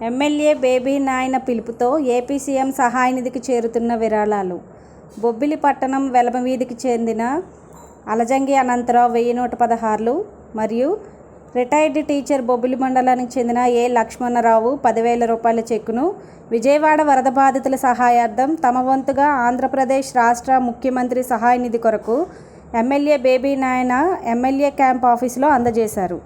MLA baby నాయన పిలుపుతో AP CM సహాయ నిధికి చేరుతున్న విరాళాలు. బొబ్బిలి పట్టణం వెలమవీధికి చెందిన అలజంగి అనంతరావు 1116 మరియు రిటైర్డ్ టీచర్ బొబ్బిలి మండలానికి చెందిన ఏ లక్ష్మణరావు 10,000 రూపాయల చెక్కును విజయవాడ వరద బాధితుల సహాయార్థం తమ వంతుగా ఆంధ్రప్రదేశ్ రాష్ట్ర ముఖ్యమంత్రి సహాయ నిధి కొరకు ఎమ్మెల్యే బేబీ నాయన ఎమ్మెల్యే క్యాంప్ ఆఫీసులో అందజేశారు.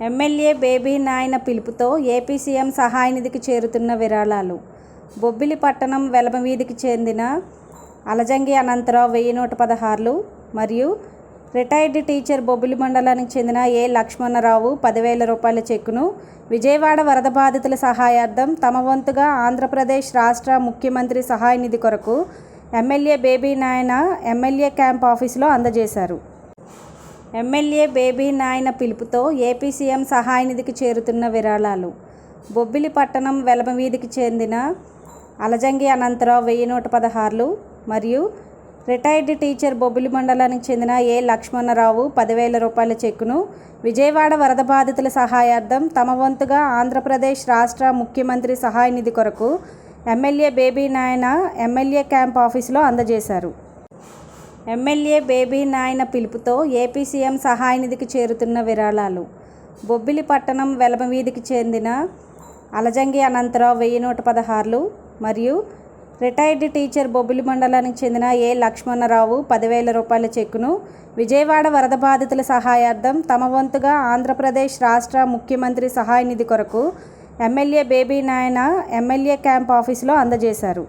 ఎమ్మెల్యే బేబీ నాయన పిలుపుతో ఏపీ సీఎం సహాయ నిధికి చేరుతున్న విరాళాలు. బొబ్బిలి పట్టణం వెలమవీధికి చెందిన అలజంగి అనంతరావు 1116 మరియు రిటైర్డ్ టీచర్ బొబ్బిలి మండలానికి చెందిన ఏ లక్ష్మణరావు 10,000 రూపాయల చెక్కును విజయవాడ వరద బాధితుల సహాయార్థం తమ వంతుగా ఆంధ్రప్రదేశ్ రాష్ట్ర ముఖ్యమంత్రి సహాయ నిధి కొరకు ఎమ్మెల్యే బేబీ నాయన ఎమ్మెల్యే క్యాంప్ ఆఫీసులో అందజేశారు. ఎమ్మెల్యే బేబీ నాయన పిలుపుతో ఏపీ సీఎం సహాయ నిధికి చేరుతున్న విరాళాలు. బొబ్బిలి పట్టణం వెలమవీధికి చెందిన అలజంగి అనంతరావు 1116 మరియు రిటైర్డ్ టీచర్ బొబ్బిలి మండలానికి చెందిన ఏ లక్ష్మణరావు 10,000 రూపాయల చెక్కును విజయవాడ వరద బాధితుల సహాయార్థం తమ వంతుగా ఆంధ్రప్రదేశ్ రాష్ట్ర ముఖ్యమంత్రి సహాయ నిధి కొరకు ఎమ్మెల్యే బేబీ నాయన ఎమ్మెల్యే క్యాంప్ ఆఫీసులో అందజేశారు. ఎమ్మెల్యే బేబీ నాయన పిలుపుతో ఏపీ సీఎం సహాయ నిధికి చేరుతున్న విరాళాలు. బొబ్బిలి పట్టణం వెలమవీధికి చెందిన అలజంగి అనంతరావు 1116 మరియు రిటైర్డ్ టీచర్ బొబ్బిలి మండలానికి చెందిన ఏ లక్ష్మణరావు 10,000 రూపాయల చెక్కును విజయవాడ వరద బాధితుల సహాయార్థం తమ వంతుగా ఆంధ్రప్రదేశ్ రాష్ట్ర ముఖ్యమంత్రి సహాయ నిధి కొరకు ఎమ్మెల్యే బేబీ నాయన ఎమ్మెల్యే క్యాంప్ ఆఫీసులో అందజేశారు.